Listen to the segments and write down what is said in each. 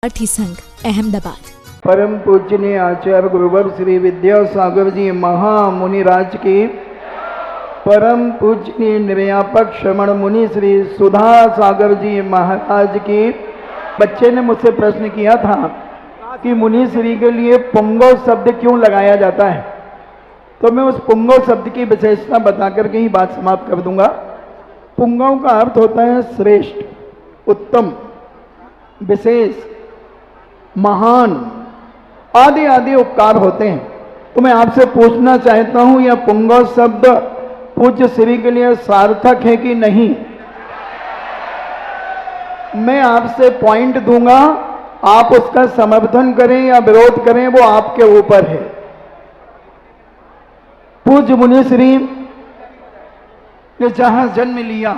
विद्यार्थी संघ अहमदाबाद। परम पूजनीय आचार्य गुरुवर श्री विद्यासागर जी महामुनिराज की, परम पूजनीय निर्यापक श्रमण मुनि श्री सुधा सागर जी महाराज की। बच्चे ने मुझसे प्रश्न किया था कि मुनि श्री के लिए पुंगव शब्द क्यों लगाया जाता है, तो मैं उस पुंगव शब्द की विशेषता बताकर के ही बात समाप्त कर दूंगा। पुंगव का अर्थ होता है श्रेष्ठ, उत्तम, विशेष, महान आदि आदि उपकार होते हैं। तो मैं आपसे पूछना चाहता हूं, यह पुंगव शब्द पूज्य श्री के लिए सार्थक है कि नहीं? मैं आपसे पॉइंट दूंगा, आप उसका समर्थन करें या विरोध करें वो आपके ऊपर है। पूज्य मुनि श्री ने जहां जन्म लिया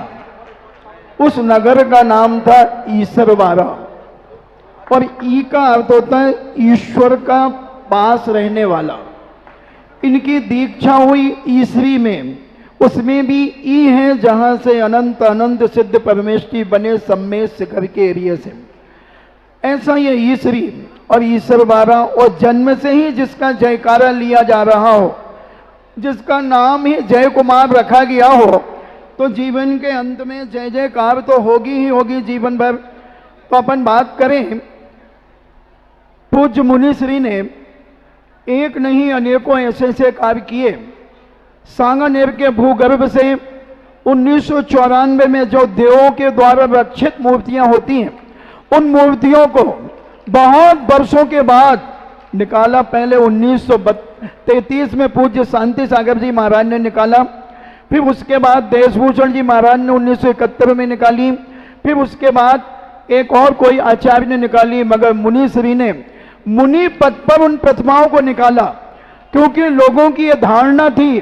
उस नगर का नाम था ईसरवाड़ा, और ई का अर्थ होता है ईश्वर का पास रहने वाला। इनकी दीक्षा हुई ईसरी में, उसमें भी ई है जहां से अनंत अनंत सिद्ध परमेष्टि बने सम्मेद शिखर के एरिया से। ऐसा ये ईसरी और ईसरवाड़ा, और जन्म से ही जिसका जयकारा लिया जा रहा हो, जिसका नाम ही जय कुमार रखा गया हो, तो जीवन के अंत में जय जयकार तो होगी ही होगी जीवन भर। तो अपन बात करें, पूज्य मुनि श्री ने एक नहीं अनेकों ऐसे ऐसे कार्य किए। सांगानेर के भूगर्भ से 1994 में जो देवों के द्वारा रक्षित मूर्तियां होती हैं, उन मूर्तियों को बहुत वर्षों के बाद निकाला। पहले 1933 में पूज्य शांति सागर जी महाराज ने निकाला, फिर उसके बाद देशभूषण जी महाराज ने 1971 में निकाली, फिर उसके बाद एक और कोई आचार्य ने निकाली, मगर मुनि श्री ने मुनि पद पर उन प्रतिमाओं को निकाला, क्योंकि लोगों की यह धारणा थी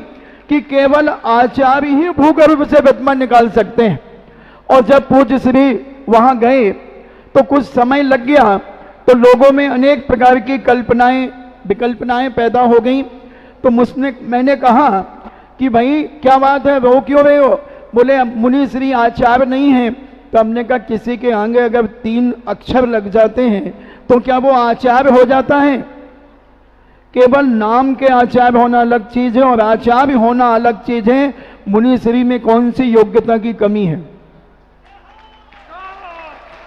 कि केवल आचार्य ही भूगर्भ से प्रतिमा निकाल सकते हैं। और जब पूज्य श्री वहां गए तो कुछ समय लग गया, तो लोगों में अनेक प्रकार की कल्पनाएं विकल्पनाएं पैदा हो गई। तो मैंने कहा कि भाई क्या बात है, रो क्यों रहे हो? बोले मुनि श्री आचार्य नहीं है। तो हमने कहा किसी के आगे अगर 3 अक्षर लग जाते हैं तो क्या वो आचार्य हो जाता है? केवल नाम के आचार्य होना अलग चीज है और आचार्य होना अलग चीज है। मुनि श्री में कौन सी योग्यता की कमी है?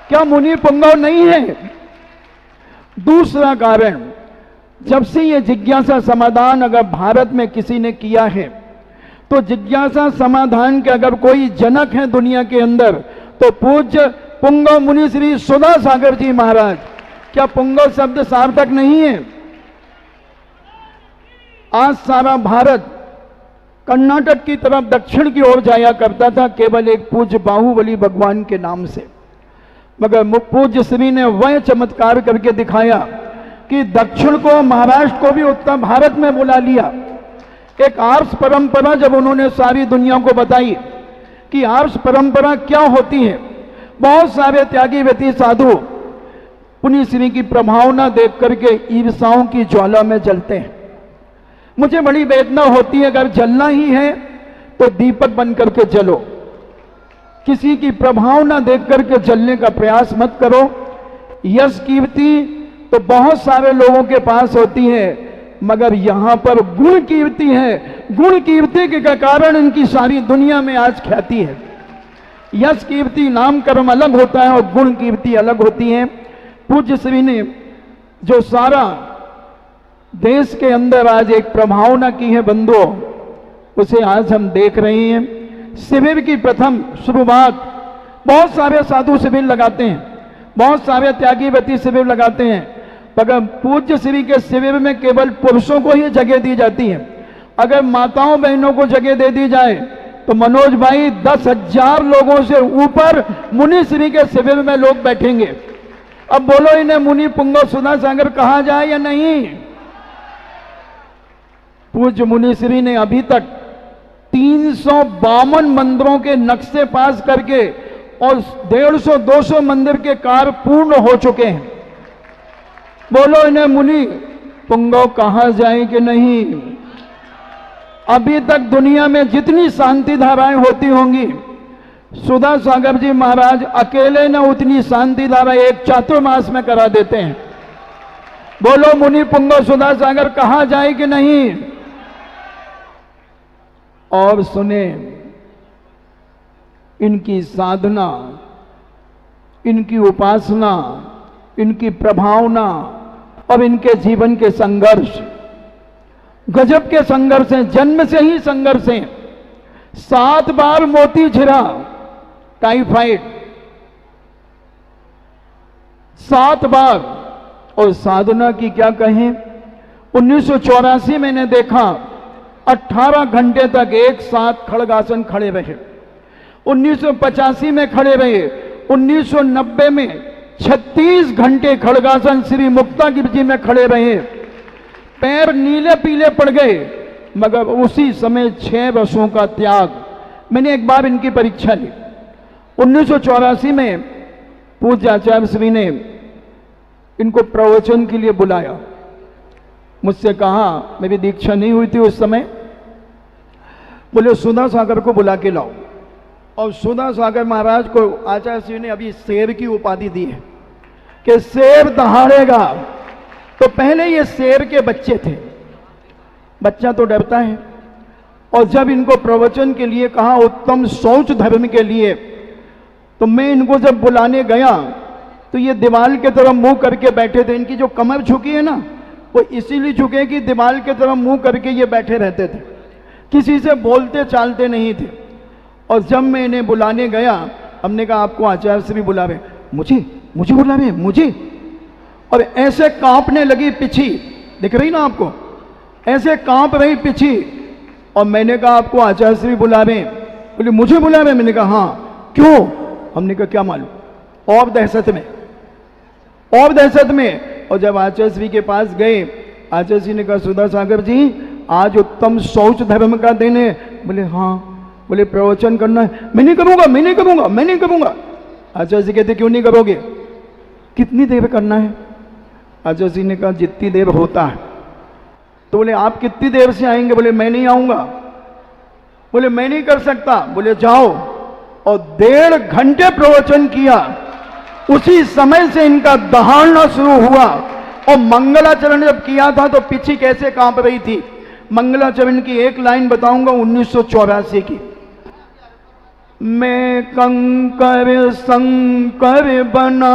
क्या मुनि पुंगव नहीं है? दूसरा कारण, जब से ये जिज्ञासा समाधान अगर भारत में किसी ने किया है, तो जिज्ञासा समाधान के अगर कोई जनक है दुनिया के अंदर, तो पूज्य पुंगव मुनि श्री सुधा सागर जी महाराज। क्या पुंगव शब्द सार्थक नहीं है? आज सारा भारत कर्नाटक की तरफ दक्षिण की ओर जाया करता था केवल एक पूज्य बाहुबली भगवान के नाम से, मगर पूज्य श्री ने वह चमत्कार करके दिखाया कि दक्षिण को, महाराष्ट्र को भी उत्तर भारत में बुला लिया। एक आर्ष परंपरा जब उन्होंने सारी दुनिया को बताई कि आर्ष परंपरा क्या होती है, बहुत सारे त्यागी व्यती साधु मुनि श्री की प्रभावना देख करके ईर्षाओं की ज्वाला में जलते हैं। मुझे बड़ी वेदना होती है, अगर जलना ही है तो दीपक बन करके जलो, किसी की प्रभावना देख करके जलने का प्रयास मत करो। यश कीर्ति तो बहुत सारे लोगों के पास होती है, मगर यहां पर गुण कीर्ति है। गुण कीर्ति के कारण इनकी सारी दुनिया में आज ख्याति है। यश कीर्ति नाम कर्म अलग होता है और गुण कीर्ति अलग होती है। पूज्य श्री ने जो सारा देश के अंदर आज एक प्रभावना की है बंधुओं, उसे आज हम देख रहे हैं। शिविर की प्रथम शुरुआत, बहुत सारे साधु शिविर लगाते हैं, बहुत सारे त्यागी व्यती शिविर लगाते हैं, मगर पूज्य श्री के शिविर में केवल पुरुषों को ही जगह दी जाती है। अगर माताओं बहनों को जगह दे दी जाए तो मनोज भाई 10,000 लोगों से ऊपर मुनि श्री के शिविर में लोग बैठेंगे। अब बोलो इन्हें मुनि पुंगव सुधा सागर कहा जाए या नहीं? पूज्य मुनि श्री ने अभी तक 352 मंदिरों के नक्शे पास करके और 150-200 मंदिर के कार्य पूर्ण हो चुके हैं। बोलो इन्हें मुनि पुंगव कहा जाए कि नहीं? अभी तक दुनिया में जितनी शांति धाराएं होती होंगी, सुधा सागर जी महाराज अकेले न उतनी शांति धारा एक चातुर्मास में करा देते हैं। बोलो मुनि पुंगव सुधा सागर कहा जाए कि नहीं। और सुने इनकी साधना, इनकी उपासना, इनकी प्रभावना और इनके जीवन के संघर्ष, गजब के संघर्ष हैं, जन्म से ही संघर्ष हैं। 7 बार मोती झिरा, टाइफाइड 7 बार। और साधना की क्या कहें। 1984 मैंने देखा 18 घंटे तक एक साथ खड़गासन खड़े रहे। 1985 में खड़े रहे। 1990 में 36 घंटे खड़गासन श्री मुक्तागिरि जी में खड़े रहे। पैर नीले पीले पड़ गए, मगर उसी समय 6 वर्षों का त्याग। मैंने एक बार इनकी परीक्षा ली। 1984 में पूज्य आचार्य श्री ने इनको प्रवचन के लिए बुलाया। मुझसे कहा, मेरी दीक्षा नहीं हुई थी उस समय, बोले सुधा सागर को बुला के लाओ। और सुधा सागर महाराज को आचार्य श्री ने अभी शेर की उपाधि दी है कि शेर दहाड़ेगा। तो पहले ये शेर के बच्चे थे, बच्चा तो डरता है। और जब इनको प्रवचन के लिए कहा, उत्तम शौच धर्म के लिए, तो मैं इनको जब बुलाने गया तो ये दीवार के तरफ मुंह करके बैठे थे। इनकी जो कमर झुकी है ना, वो इसीलिए झुके कि दीवार के तरफ मुंह करके ये बैठे रहते थे, किसी से बोलते चालते नहीं थे। और जब मैं इन्हें बुलाने गया, हमने कहा आपको आचार्य श्री बुला रहे। मुझे बुला रहे, मुझे। और ऐसे कांपने लगी पिछी, दिख रही ना आपको, ऐसे कांप रही पिछी। और मैंने कहा आपको आचार्य श्री बुला रहे। बोले मुझे बुला रहे। मैंने कहा हाँ, क्यों। हमने कहा क्या मालूम। और दहशत में, और दहशत में। और जब आचार्य श्री के पास गए, आचार्य श्री ने कहा सुधा सागर जी आज उत्तम शौच धर्म का दिन है। बोले हाँ। बोले प्रवचन करना है। मैं नहीं करूंगा, मैं नहीं करूंगा, मैं नहीं करूंगा। आचार्य जी कहते क्यों नहीं करोगे, कितनी देर करना है। आचार्य जी ने कहा जितनी देर होता है। तो बोले आप कितनी देर से आएंगे। बोले मैं नहीं आऊंगा। बोले मैं नहीं कर सकता। बोले जाओ। और 1.5 घंटे प्रवचन किया। उसी समय से इनका दहाड़ना शुरू हुआ। और मंगलाचरण जब किया था तो पीछे कैसे कांप रही थी। मंगलाचरण की एक लाइन बताऊंगा 1984 की। मैं कंकर संकर बना,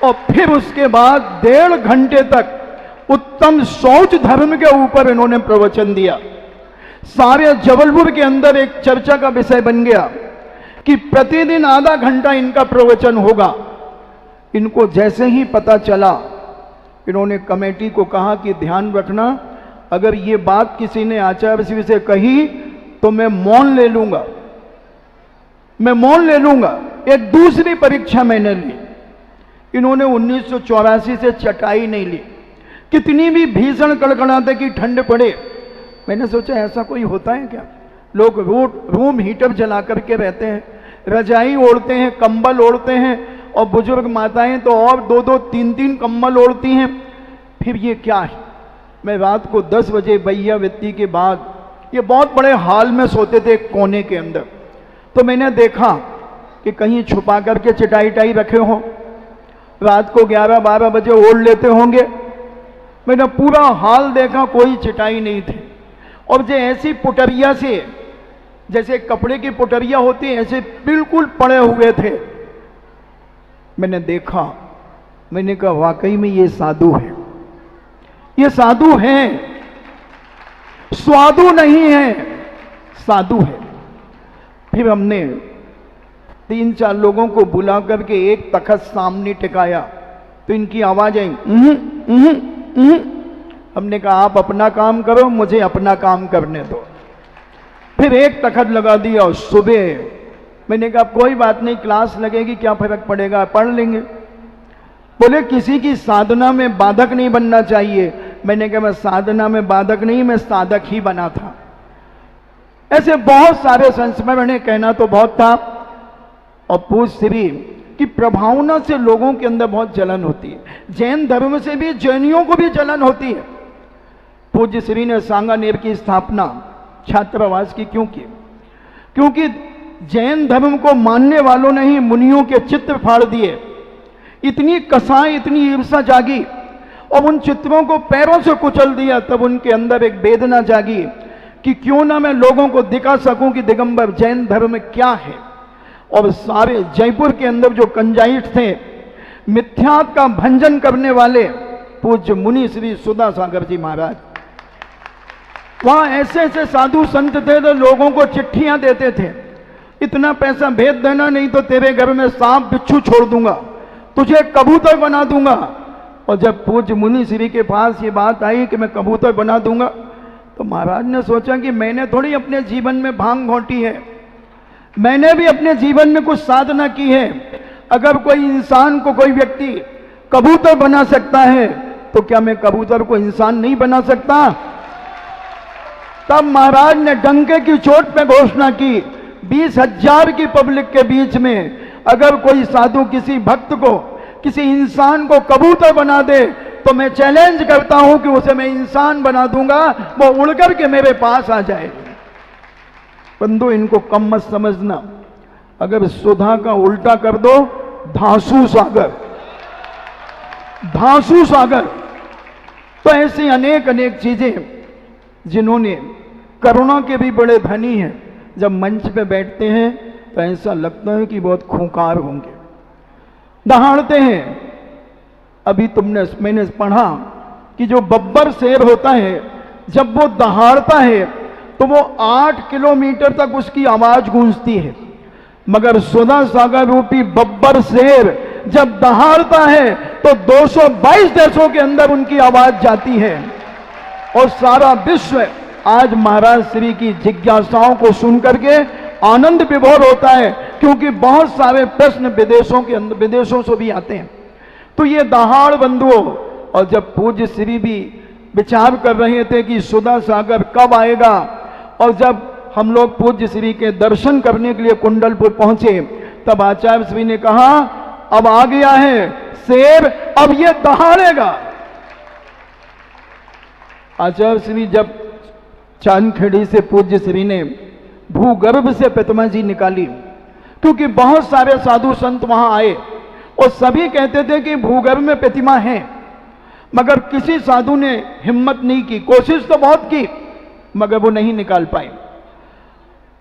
और फिर उसके बाद 1.5 घंटे तक उत्तम शौच धर्म के ऊपर इन्होंने प्रवचन दिया। सारे जबलपुर के अंदर एक चर्चा का विषय बन गया कि प्रतिदिन आधा घंटा इनका प्रवचन होगा। इनको जैसे ही पता चला, इन्होंने कमेटी को कहा कि ध्यान रखना, अगर ये बात किसी ने आचार्य श्री से कही तो मैं मौन ले लूंगा, मैं मौन ले लूंगा। एक दूसरी परीक्षा मैंने ली। इन्होंने 1984 से चटाई नहीं ली। कितनी भी भीषण कड़कड़ाते की ठंड पड़े, मैंने सोचा ऐसा कोई होता है क्या। लोग रूम हीटर जला करके रहते हैं, रजाई ओढ़ते हैं, कंबल ओढ़ते हैं। और बुजुर्ग माताएं तो और 2-2, 3-3 कंबल ओढ़ती हैं। फिर ये क्या है। मैं रात को 10 बजे भैया वित्ती के बाद, ये बहुत बड़े हाल में सोते थे एक कोने के अंदर, तो मैंने देखा कि कहीं छुपा करके चटाई रखे हो, रात को 11-12 बजे ओढ़ लेते होंगे। मैंने पूरा हाल देखा, कोई चटाई नहीं थी। और जो ऐसी पुटरिया से, जैसे कपड़े की पुटरिया होती है, ऐसे बिल्कुल पड़े हुए थे। मैंने देखा, मैंने कहा वाकई में ये साधु है, ये साधु है, स्वादु नहीं है, साधु है। फिर हमने 3-4 लोगों को बुला करके एक तख्त सामने टिकाया, तो इनकी आवाज आई हमने कहा आप अपना काम करो, मुझे अपना काम करने दो। फिर एक तख्त लगा दिया। और सुबह मैंने कहा कोई बात नहीं, क्लास लगेगी, क्या फर्क पड़ेगा, पढ़ लेंगे। बोले किसी की साधना में बाधक नहीं बनना चाहिए। मैंने कहा मैं साधना में बाधक नहीं, मैं साधक ही बना था। ऐसे बहुत सारे संस्मरण है, कहना तो बहुत था। और पूज्य श्री की प्रभावना से लोगों के अंदर बहुत जलन होती है। जैन धर्म से भी जैनियों को भी जलन होती है। पूज्य श्री ने सांगानेर की स्थापना छात्रावास की क्यों की? क्योंकि जैन धर्म को मानने वालों ने ही मुनियों के चित्र फाड़ दिए। इतनी कसाई, इतनी ईर्षा जागी और उन चित्रों को पैरों से कुचल दिया। तब उनके अंदर एक वेदना जागी कि क्यों ना मैं लोगों को दिखा सकूं कि दिगंबर जैन धर्म क्या है। और सारे जयपुर के अंदर जो कंजाइट थे, मिथ्यात का भंजन करने वाले पूज्य मुनि श्री सुधा सागर जी महाराज, वहां ऐसे ऐसे साधु संत थे तो लोगों को चिट्ठियां देते थे, इतना पैसा भेज देना नहीं तो तेरे घर में सांप बिच्छू छोड़ दूंगा, तुझे कबूतर बना दूंगा। और जब पूज्य मुनि श्री के पास ये बात आई कि मैं कबूतर बना दूंगा, तो महाराज ने सोचा कि मैंने थोड़ी अपने जीवन में भांग घोंटी है, मैंने भी अपने जीवन में कुछ साधना की है। अगर कोई इंसान को, कोई व्यक्ति कबूतर बना सकता है तो क्या मैं कबूतर को इंसान नहीं बना सकता? तब महाराज ने डंके की चोट पे घोषणा की, 20,000 की पब्लिक के बीच में अगर कोई साधु किसी भक्त को, किसी इंसान को कबूतर बना दे तो मैं चैलेंज करता हूं कि उसे मैं इंसान बना दूंगा, वो उड़ करके मेरे पास आ जाए। बंधु, इनको कम मत समझना। अगर सुधा का उल्टा कर दो, धांसू सागर, धांसू सागर। तो ऐसी अनेक अनेक चीजें जिन्होंने, करुणा के भी बड़े धनी हैं, जब मंच पे बैठते हैं तो ऐसा लगता है कि बहुत खूंखार होंगे, दहाड़ते हैं। अभी मैंने पढ़ा कि जो बब्बर शेर होता है, जब वो दहाड़ता है तो वो 8 किलोमीटर तक उसकी आवाज गूंजती है, मगर सुधा सागर रूपी बब्बर शेर जब दहाड़ता है तो 222 देशों के अंदर उनकी आवाज जाती है। और सारा विश्व आज महाराज श्री की जिज्ञासाओं को सुनकर के आनंद विभोर होता है, क्योंकि बहुत सारे प्रश्न विदेशों के अंदर, विदेशों से भी आते हैं। तो ये दहाड़ बंधुओं, और जब पूज्य श्री भी विचार कर रहे थे कि सुधा सागर कब आएगा, और जब हम लोग पूज्य श्री के दर्शन करने के लिए कुंडलपुर पहुंचे, तब आचार्य श्री ने कहा अब आ गया है शेर, अब ये दहाड़ेगा। आचार्य श्री जब चांदखेड़ी से पूज्य श्री ने भूगर्भ से प्रतिमा जी निकाली, क्योंकि बहुत सारे साधु संत वहां आए और सभी कहते थे कि भूगर्भ में प्रतिमा है, मगर किसी साधु ने हिम्मत नहीं की, कोशिश तो बहुत की मगर वो नहीं निकाल पाए।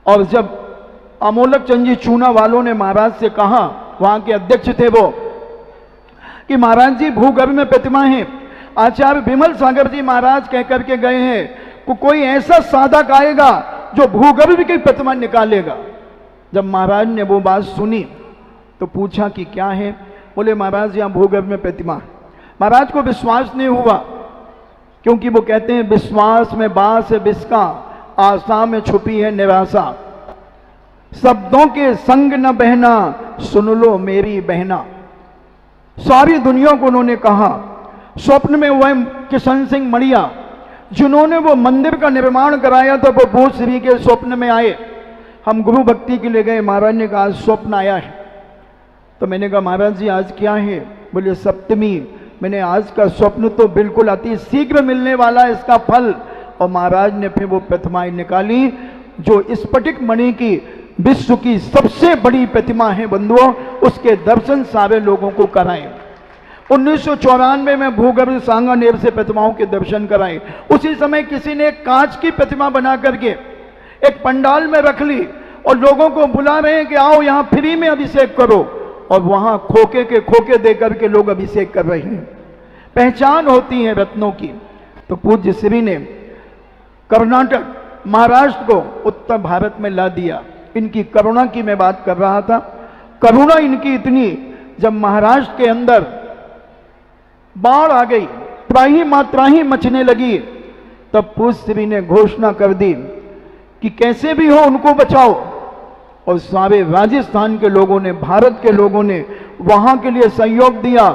और जब अमोलक चंद जी चूना वालों ने महाराज से कहा, वहां के अध्यक्ष थे वो, कि महाराज जी भूगर्भ में प्रतिमा है, आचार्य विमल सागर जी महाराज कह करके गए हैं कोई ऐसा साधक आएगा जो भूगर्भ की प्रतिमा निकालेगा। जब महाराज ने वो बात सुनी तो पूछा कि क्या है? बोले महाराज यहाँ भूगर्भ में प्रतिमा। महाराज को विश्वास नहीं हुआ, क्योंकि वो कहते हैं विश्वास में बास है बिस्का, आशा में छुपी है निराशा, शब्दों के संग न बहना, सुन लो मेरी बहना। सारी दुनिया को उन्होंने कहा। स्वप्न में वह किशन सिंह मड़िया जिन्होंने वो मंदिर का निर्माण कराया था, वो भूत श्री के स्वप्न में आए। हम गुरु भक्ति के लिए गए, महाराज ने कहा स्वप्न आया है। तो मैंने कहा महाराज जी आज क्या है? बोले सप्तमी। मैंने आज का स्वप्न तो बिल्कुल अति शीघ्र मिलने वाला है इसका फल। और महाराज ने फिर वो प्रतिमाएं निकाली जो स्फटिक मणि की विश्व की सबसे बड़ी प्रतिमा है बंधुओं, उसके दर्शन सारे लोगों को कराए। 1994 में भूगर्भ सांगानेर से प्रतिमाओं के दर्शन कराए। उसी समय किसी ने एक कांच की प्रतिमा बना करके एक पंडाल में रख ली और लोगों को बुला रहे हैं कि आओ यहाँ फ्री में अभिषेक करो, और वहां खोखे के खोखे देकर के लोग अभिषेक कर रहे हैं। पहचान होती है रत्नों की। तो पूज्य श्री ने कर्नाटक, महाराष्ट्र को उत्तर भारत में ला दिया। इनकी करुणा की मैं बात कर रहा था। करुणा इनकी इतनी, जब महाराष्ट्र के अंदर बाढ़ आ गई, त्राही मात्राही मचने लगी, तब पूज्य श्री ने घोषणा कर दी कि कैसे भी हो उनको बचाओ। और सारे राजस्थान के लोगों ने, भारत के लोगों ने वहां के लिए सहयोग दिया।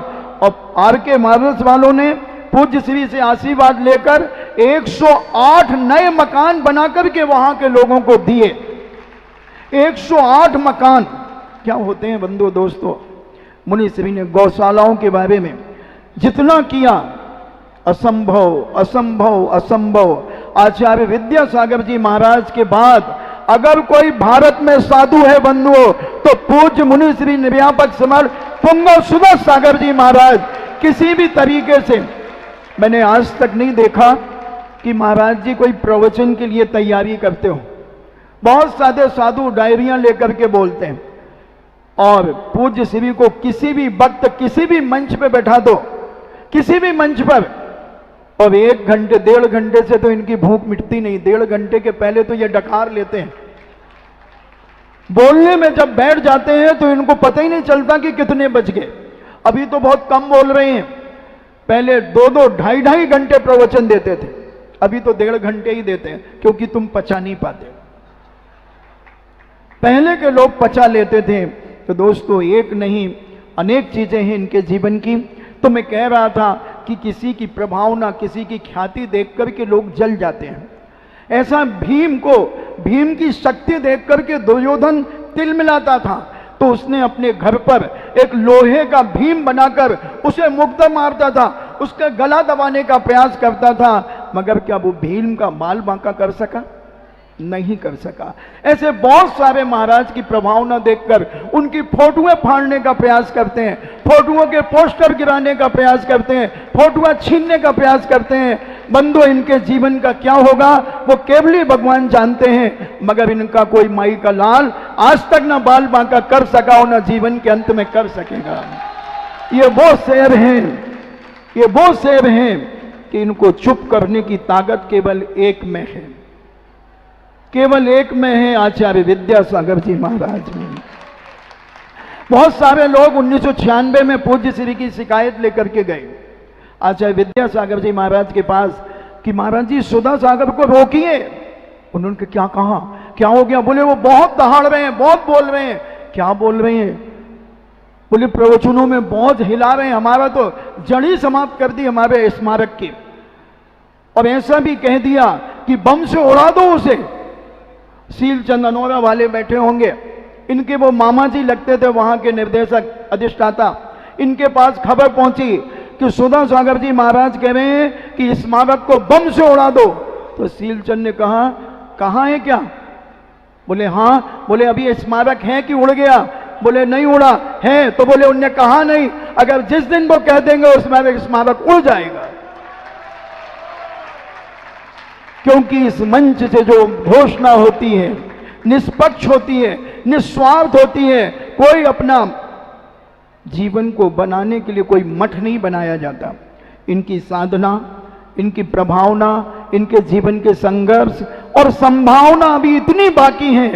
और आर.के. मार्ल्स वालों ने पूज्य श्री से आशीर्वाद लेकर 108 नए मकान बनाकर के वहां के लोगों को दिए। 108 मकान क्या होते हैं बंधुओं दोस्तों। मुनि श्री ने गौशालाओं के बारे में जितना किया, असंभव असंभव असंभव। आचार्य विद्यासागर जी महाराज के बाद अगर कोई भारत में साधु है बंधुओं, तो पूज्य मुनि श्री निर्व्यापक समर्थ पुंगव सुधा सागर जी महाराज। किसी भी तरीके से मैंने आज तक नहीं देखा कि महाराज जी कोई प्रवचन के लिए तैयारी करते हो। बहुत सारे साधु डायरियां लेकर के बोलते हैं, और पूज्य श्री को किसी भी वक्त किसी भी मंच पे बैठा दो, किसी भी मंच पर, और 1 घंटे 1.5 घंटे से तो इनकी भूख मिटती नहीं। 1.5 घंटे के पहले तो ये डकार लेते हैं। बोलने में जब बैठ जाते हैं तो इनको पता ही नहीं चलता कि कितने बज गए। अभी तो बहुत कम बोल रहे हैं, पहले 2-2 ढाई घंटे प्रवचन देते थे, अभी तो 1.5 घंटे ही देते हैं, क्योंकि तुम पचा नहीं पाते। पहले के लोग पचा लेते थे। तो दोस्तों, एक नहीं अनेक चीजें हैं इनके जीवन की। तो मैं कह रहा था कि किसी की प्रभावना, किसी की ख्याति देख करके लोग जल जाते हैं। ऐसा भीम की शक्ति देख करके दुर्योधन तिल मिलाता था, तो उसने अपने घर पर एक लोहे का भीम बनाकर उसे मुक्ता मारता था, उसका गला दबाने का प्रयास करता था, मगर क्या वो भीम का बाल बांका कर सका? नहीं कर सका। ऐसे बहुत सारे महाराज की प्रभावना देखकर उनकी फोटोएं फाड़ने का प्रयास करते हैं, फोटोओं के पोस्टर गिराने का प्रयास करते हैं, फोटोएं छीनने का प्रयास करते हैं। बंधु, इनके जीवन का क्या होगा वो केवल ही भगवान जानते हैं, मगर इनका कोई माई का लाल आज तक ना बाल बांका कर सका और ना जीवन के अंत में कर सकेगा। ये वो शेर हैं, ये वो शेर हैं कि इनको चुप करने की ताकत केवल एक में है, केवल एक में है, आचार्य विद्यासागर जी महाराज में। बहुत सारे लोग 1996 में पूज्य श्री की शिकायत लेकर के गए आचार्य विद्यासागर जी महाराज के पास कि महाराज जी सुधा सागर को रोकिए। उन्होंने क्या कहा, क्या हो गया? बोले वो बहुत दहाड़ रहे हैं, बहुत बोल रहे हैं। क्या बोल रहे हैं? बोले प्रवचनों में बहुत हिला रहे हैं, हमारा तो जड़ी समाप्त कर दी हमारे स्मारक की, और ऐसा भी कह दिया कि बम से उड़ा दो उसे। शीलचंद अनोरा वाले बैठे होंगे, इनके वो मामा जी लगते थे वहां के निर्देशक अधिष्ठाता। इनके पास खबर पहुंची कि सुधा सागर जी महाराज कह रहे हैं कि स्मारक को बम से उड़ा दो। तो शीलचंद ने कहा, कहाँ है क्या? बोले हाँ। बोले अभी स्मारक है कि उड़ गया? बोले नहीं उड़ा है। तो बोले उनने कहा नहीं, अगर जिस दिन वो कह देंगे उस स्मारक उड़ जाएगा। क्योंकि इस मंच से जो घोषणा होती है निष्पक्ष होती है, निस्वार्थ होती है। कोई अपना जीवन को बनाने के लिए कोई मठ नहीं बनाया जाता। इनकी साधना, इनकी प्रभावना, इनके जीवन के संघर्ष और संभावना अभी इतनी बाकी है,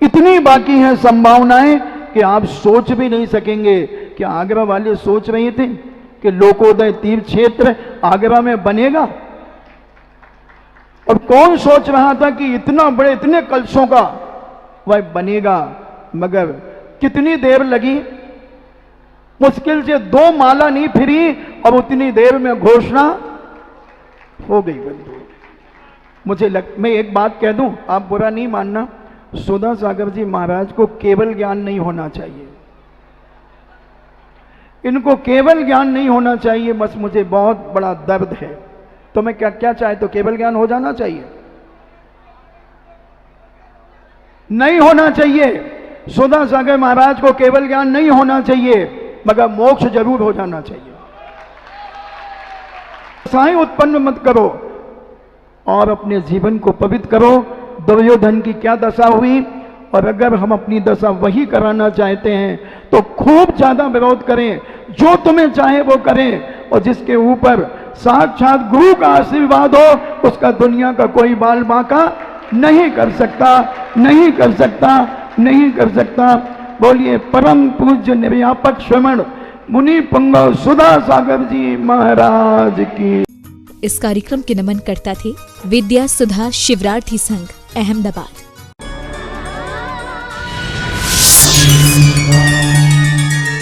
इतनी बाकी है संभावनाएं कि आप सोच भी नहीं सकेंगे। कि आगरा वाले सोच रहे थे कि लोकोदय तीर्थ क्षेत्र आगरा में बनेगा, और कौन सोच रहा था कि इतना बड़े, इतने कलशों का वह बनेगा? मगर कितनी देर लगी, मुश्किल से 2 माला नहीं फिरी और उतनी देर में घोषणा हो गई। बंधु, मैं एक बात कह दूं, आप बुरा नहीं मानना, सुधा सागर जी महाराज को केवल ज्ञान नहीं होना चाहिए, इनको केवल ज्ञान नहीं होना चाहिए। बस मुझे बहुत बड़ा दर्द है। तो मैं क्या चाहे तो केवल ज्ञान हो जाना चाहिए? नहीं होना चाहिए। सुधा सागर महाराज को केवल ज्ञान नहीं होना चाहिए, मगर मोक्ष जरूर हो जाना चाहिए। आशाएं उत्पन्न मत करो और अपने जीवन को पवित्र करो। दुर्योधन की क्या दशा हुई, और अगर हम अपनी दशा वही कराना चाहते हैं तो खूब ज्यादा विरोध करें, जो तुम्हें चाहे वो करें, और जिसके ऊपर साक्षात गुरु का आशीर्वाद हो उसका दुनिया का कोई बाल बांका नहीं कर सकता, नहीं कर सकता, नहीं कर सकता। बोलिए परम पूज्य निर्व्यापक श्रवण मुनि पुंगव सुधा सागर जी महाराज की। इस कार्यक्रम के नमन करता थे विद्या सुधा शिवरार्थी संघ, अहमदाबाद।